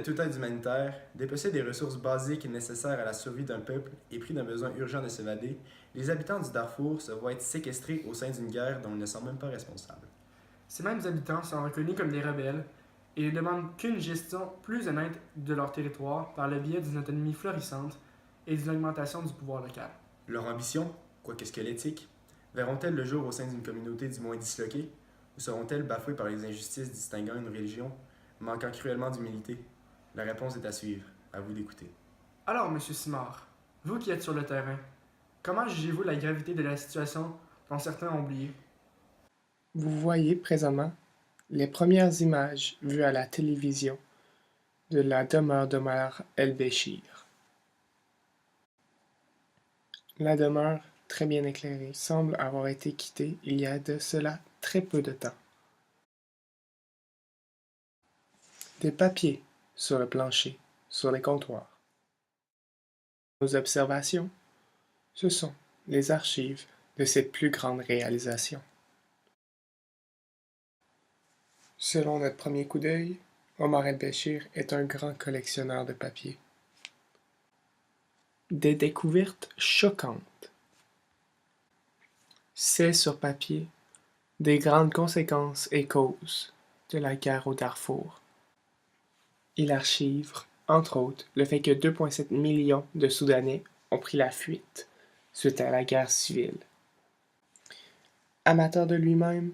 toute aide humanitaire, dépossèdés des ressources basiques nécessaires à la survie d'un peuple et pris d'un besoin urgent de s'évader, les habitants du Darfour se voient être séquestrés au sein d'une guerre dont ils ne sont même pas responsables. Ces mêmes habitants sont reconnus comme des rebelles et ne demandent qu'une gestion plus honnête de leur territoire par le biais d'une autonomie florissante et d'une augmentation du pouvoir local. Leur ambition, quoique squelettique, verront-elles le jour au sein d'une communauté du moins disloquée, ou seront-elles bafouées par les injustices distinguant une religion, manquant cruellement d'humilité? La réponse est à suivre. À vous d'écouter. Alors, Monsieur Simard, vous qui êtes sur le terrain, comment jugez-vous la gravité de la situation dont certains ont oublié? Vous voyez présentement les premières images vues à la télévision de la demeure d'Omar el-Béchir. La demeure, très bien éclairée, semble avoir été quittée il y a de cela très peu de temps. Des papiers sur le plancher, sur les comptoirs. Nos observations, ce sont les archives de cette plus grande réalisation. Selon notre premier coup d'œil, Omar el-Béchir est un grand collectionneur de papier. Des découvertes choquantes. C'est sur papier des grandes conséquences et causes de la guerre au Darfour. Il archive, entre autres, le fait que 2,7 millions de Soudanais ont pris la fuite suite à la guerre civile. Amateur de lui-même,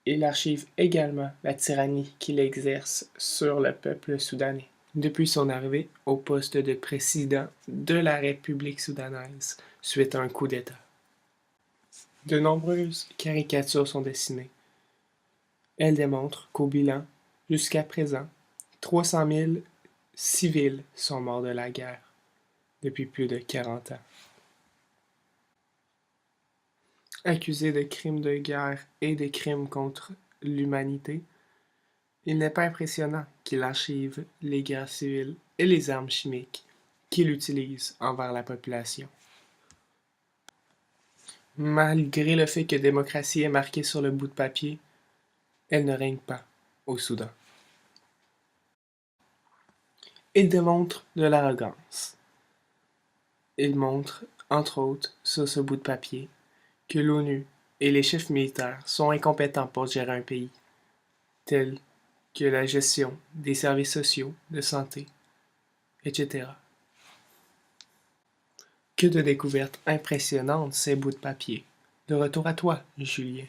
il archive également la tyrannie qu'il exerce sur le peuple soudanais depuis son arrivée au poste de président de la République soudanaise suite à un coup d'État. De nombreuses caricatures sont dessinées. Elles démontrent qu'au bilan, jusqu'à présent, 300 000 civils sont morts de la guerre depuis plus de 40 ans. Accusé de crimes de guerre et de crimes contre l'humanité, il n'est pas impressionnant qu'il archive les guerres civiles et les armes chimiques qu'il utilise envers la population. Malgré le fait que démocratie est marquée sur le bout de papier, elle ne règne pas au Soudan. Il démontre de l'arrogance. Il montre, entre autres, sur ce bout de papier, que l'ONU et les chefs militaires sont incompétents pour gérer un pays, tel que la gestion des services sociaux, de santé, etc. Que de découvertes impressionnantes ces bouts de papier. De retour à toi, Julien.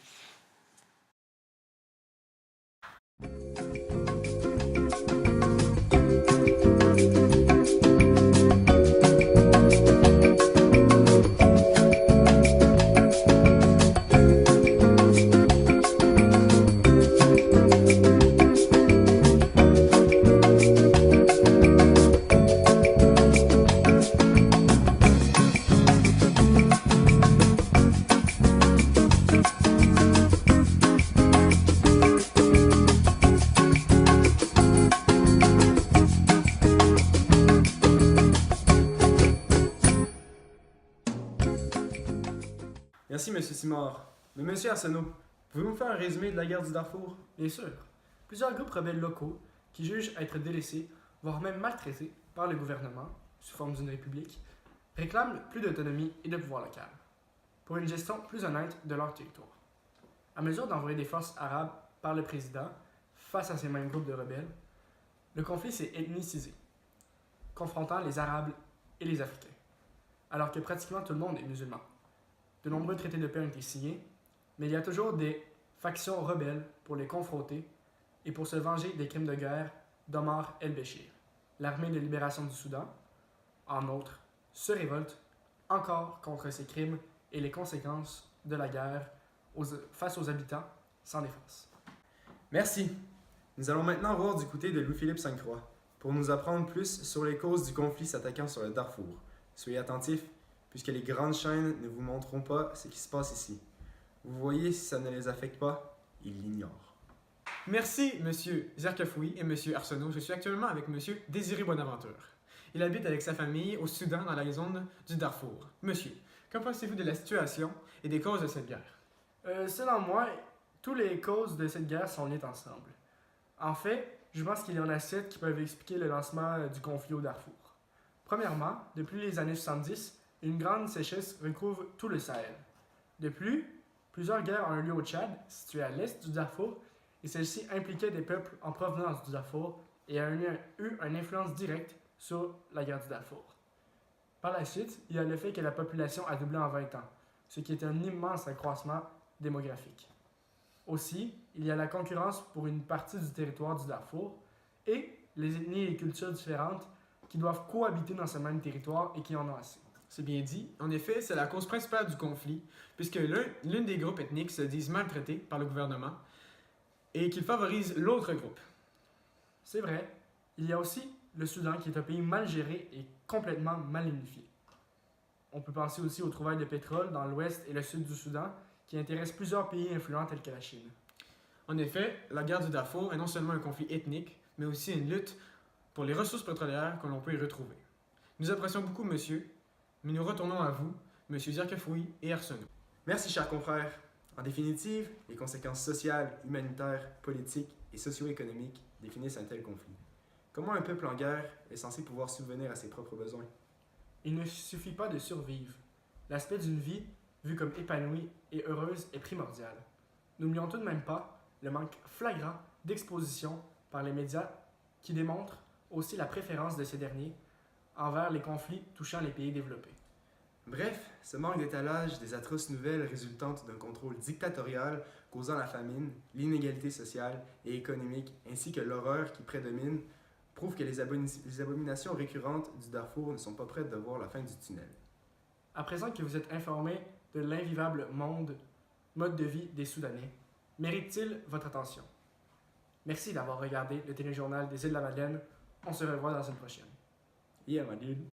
Merci, M. Simard. Mais M. Arsenault, pouvez-vous me faire un résumé de la guerre du Darfour? Bien sûr, plusieurs groupes rebelles locaux qui jugent être délaissés, voire même maltraités par le gouvernement, sous forme d'une république, réclament plus d'autonomie et de pouvoir local, pour une gestion plus honnête de leur territoire. À mesure d'envoyer des forces arabes par le président face à ces mêmes groupes de rebelles, le conflit s'est ethnicisé, confrontant les Arabes et les Africains, alors que pratiquement tout le monde est musulman. De nombreux traités de paix ont été signés, mais il y a toujours des factions rebelles pour les confronter et pour se venger des crimes de guerre d'Omar el-Béchir. L'armée de libération du Soudan, en outre, se révolte encore contre ces crimes et les conséquences de la guerre face aux habitants sans défense. Merci. Nous allons maintenant voir du côté de Louis-Philippe Sainte-Croix pour nous apprendre plus sur les causes du conflit s'attaquant sur le Darfour. Soyez attentifs, puisque les grandes chaînes ne vous montreront pas ce qui se passe ici. Vous voyez, si ça ne les affecte pas, ils l'ignorent. Merci, Monsieur Zerkefoui et Monsieur Arsenault. Je suis actuellement avec Monsieur Désiré Bonaventure. Il habite avec sa famille au Soudan, dans la zone du Darfour. Monsieur, qu'en pensez-vous de la situation et des causes de cette guerre? Selon moi, toutes les causes de cette guerre sont liées ensemble. En fait, Je pense qu'il y en a 7 qui peuvent expliquer le lancement du conflit au Darfour. Premièrement, depuis les années 70, une grande sécheresse recouvre tout le Sahel. De plus, plusieurs guerres ont eu lieu au Tchad, situé à l'est du Darfour, et celles-ci impliquaient des peuples en provenance du Darfour et ont eu une influence directe sur la guerre du Darfour. Par la suite, il y a le fait que la population a doublé en 20 ans, ce qui est un immense accroissement démographique. Aussi, il y a la concurrence pour une partie du territoire du Darfour et les ethnies et cultures différentes qui doivent cohabiter dans ce même territoire et qui en ont assez. C'est bien dit. En effet, c'est la cause principale du conflit, puisque l'une des groupes ethniques se disent maltraités par le gouvernement et qu'il favorise l'autre groupe. C'est vrai, il y a aussi le Soudan qui est un pays mal géré et complètement mal unifié. On peut penser aussi aux trouvailles de pétrole dans l'ouest et le sud du Soudan qui intéressent plusieurs pays influents tels que la Chine. En effet, la guerre du Darfour est non seulement un conflit ethnique, mais aussi une lutte pour les ressources pétrolières que l'on peut y retrouver. Nous apprécions beaucoup, monsieur, mais nous retournons à vous, monsieur Zerkefoui et Arsenault. Merci, chers confrères. En définitive, les conséquences sociales, humanitaires, politiques et socio-économiques définissent un tel conflit. Comment un peuple en guerre est censé pouvoir subvenir à ses propres besoins? Il ne suffit pas de survivre. L'aspect d'une vie, vue comme épanouie et heureuse, est primordial. N'oublions tout de même pas le manque flagrant d'exposition par les médias qui démontrent aussi la préférence de ces derniers envers les conflits touchant les pays développés. Bref, ce manque d'étalage des atroces nouvelles résultantes d'un contrôle dictatorial causant la famine, l'inégalité sociale et économique ainsi que l'horreur qui prédomine prouve que les abominations récurrentes du Darfour ne sont pas prêtes de voir la fin du tunnel. À présent que vous êtes informés de l'invivable mode de vie des Soudanais, mérite-t-il votre attention? Merci d'avoir regardé le téléjournal des Îles de la Madeleine. On se revoit dans une prochaine. Yeah, my dude.